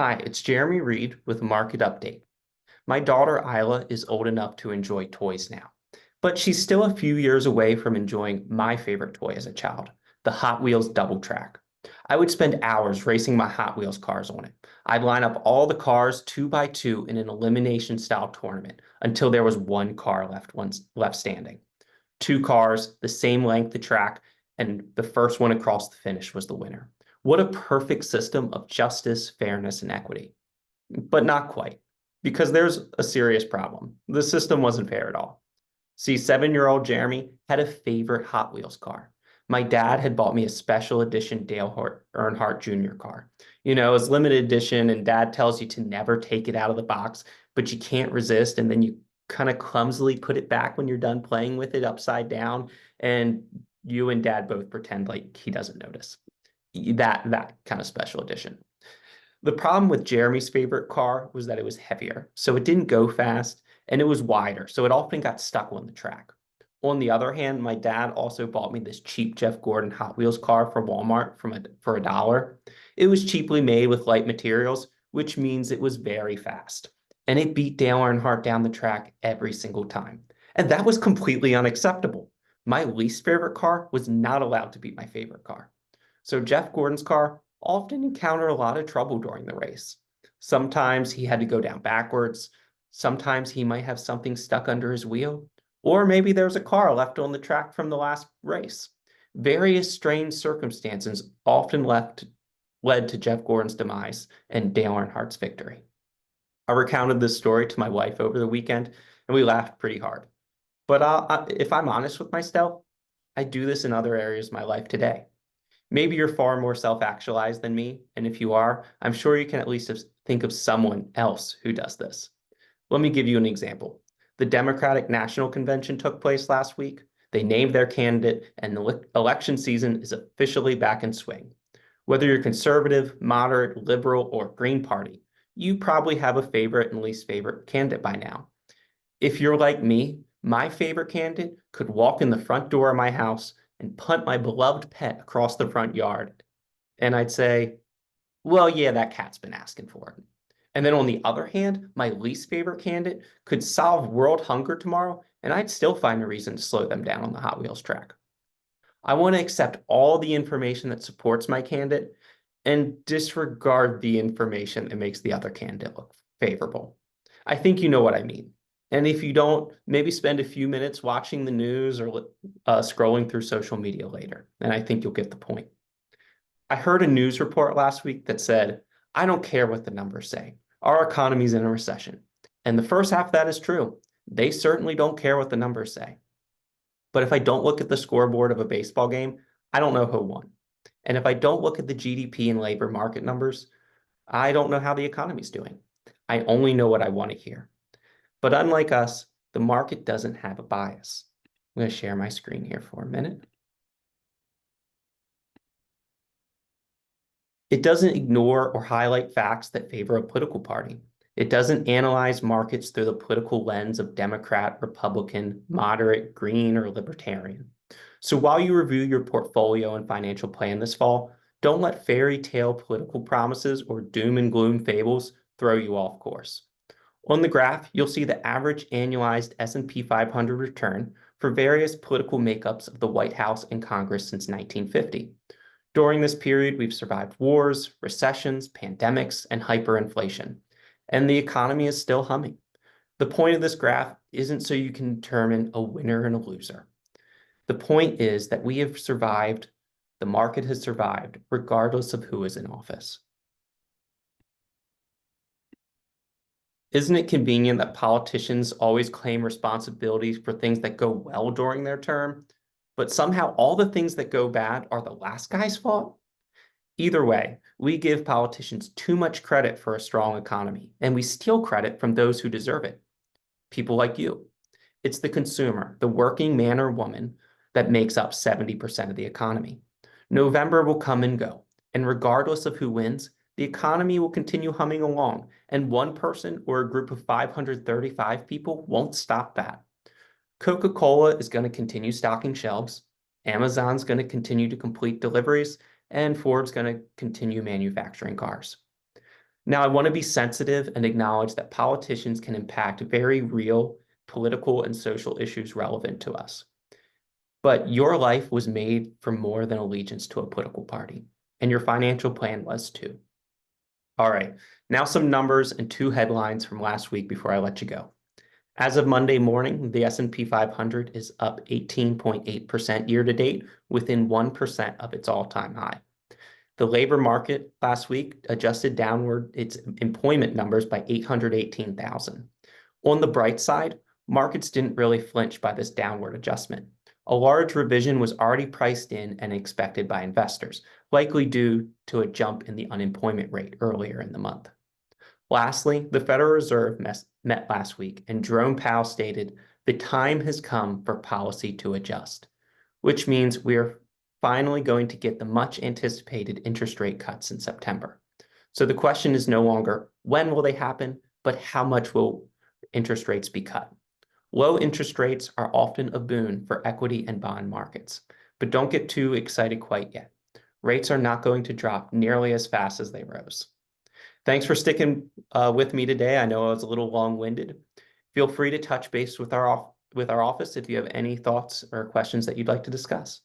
Hi, it's Jeremy Reed with Market Update. My daughter Isla is old enough to enjoy toys now, but she's still a few years away from enjoying my favorite toy as a child, the Hot Wheels Double Track. I would spend hours racing my Hot Wheels cars on it. I'd line up all the cars two by two in an elimination style tournament until there was one car left standing. Two cars, the same length of track, and the first one across the finish was the winner. What a perfect system of justice, fairness, and equity. But not quite, because there's a serious problem. The system wasn't fair at all. See, 7-year-old Jeremy had a favorite Hot Wheels car. My dad had bought me a special edition Dale Earnhardt Jr. car. You know, it's limited edition, and dad tells you to never take it out of the box, but you can't resist, and then you kind of clumsily put it back when you're done playing with it upside down, and you and dad both pretend like he doesn't notice. That kind of special edition. The problem with Jeremy's favorite car was that it was heavier, so it didn't go fast, and it was wider, so it often got stuck on the track. On the other hand, my dad also bought me this cheap Jeff Gordon Hot Wheels car from Walmart for $1. It was cheaply made with light materials, which means it was very fast. And it beat Dale Earnhardt down the track every single time. And that was completely unacceptable. My least favorite car was not allowed to beat my favorite car. So Jeff Gordon's car often encountered a lot of trouble during the race. Sometimes he had to go down backwards. Sometimes he might have something stuck under his wheel. Or maybe there's a car left on the track from the last race. Various strange circumstances often led to Jeff Gordon's demise and Dale Earnhardt's victory. I recounted this story to my wife over the weekend, and we laughed pretty hard. But if I'm honest with myself, I do this in other areas of my life today. Maybe you're far more self-actualized than me, and if you are, I'm sure you can at least think of someone else who does this. Let me give you an example. The Democratic National Convention took place last week. They named their candidate, and the election season is officially back in swing. Whether you're conservative, moderate, liberal, or Green Party, you probably have a favorite and least favorite candidate by now. If you're like me, my favorite candidate could walk in the front door of my house and punt my beloved pet across the front yard. And I'd say, well, yeah, that cat's been asking for it. And then on the other hand, my least favorite candidate could solve world hunger tomorrow, and I'd still find a reason to slow them down on the Hot Wheels track. I want to accept all the information that supports my candidate and disregard the information that makes the other candidate look favorable. I think you know what I mean. And if you don't, maybe spend a few minutes watching the news or scrolling through social media later, and I think you'll get the point. I heard a news report last week that said, I don't care what the numbers say. Our economy's in a recession. And the first half of that is true. They certainly don't care what the numbers say. But if I don't look at the scoreboard of a baseball game, I don't know who won. And if I don't look at the GDP and labor market numbers, I don't know how the economy's doing. I only know what I want to hear. But unlike us, the market doesn't have a bias. I'm going to share my screen here for a minute. It doesn't ignore or highlight facts that favor a political party. It doesn't analyze markets through the political lens of Democrat, Republican, moderate, green, or libertarian. So while you review your portfolio and financial plan this fall, don't let fairy tale political promises or doom and gloom fables throw you off course. On the graph, you'll see the average annualized S&P 500 return for various political makeups of the White House and Congress since 1950. During this period, we've survived wars, recessions, pandemics, and hyperinflation, and the economy is still humming. The point of this graph isn't so you can determine a winner and a loser. The point is that we have survived, the market has survived, regardless of who is in office. Isn't it convenient that politicians always claim responsibility for things that go well during their term, but somehow all the things that go bad are the last guy's fault? Either way, we give politicians too much credit for a strong economy, and we steal credit from those who deserve it. People like you. It's the consumer, the working man or woman, that makes up 70% of the economy. November will come and go, and regardless of who wins, the economy will continue humming along, and one person or a group of 535 people won't stop that. Coca-Cola is going to continue stocking shelves, Amazon's going to continue to complete deliveries, and Ford's going to continue manufacturing cars. Now, I want to be sensitive and acknowledge that politicians can impact very real political and social issues relevant to us. But your life was made for more than allegiance to a political party, and your financial plan was too. All right, now some numbers and two headlines from last week before I let you go. As of Monday morning, the S&P 500 is up 18.8% year to date, within 1% of its all-time high. The labor market last week adjusted downward its employment numbers by 818,000. On the bright side, markets didn't really flinch by this downward adjustment. A large revision was already priced in and expected by investors, likely due to a jump in the unemployment rate earlier in the month. Lastly, the Federal Reserve met last week, and Jerome Powell stated, "The time has come for policy to adjust," which means we are finally going to get the much anticipated interest rate cuts in September. So the question is no longer when will they happen, but how much will interest rates be cut? Low interest rates are often a boon for equity and bond markets, but don't get too excited quite yet. Rates are not going to drop nearly as fast as they rose. Thanks for sticking with me today. I know I was a little long-winded. Feel free to touch base with our office if you have any thoughts or questions that you'd like to discuss.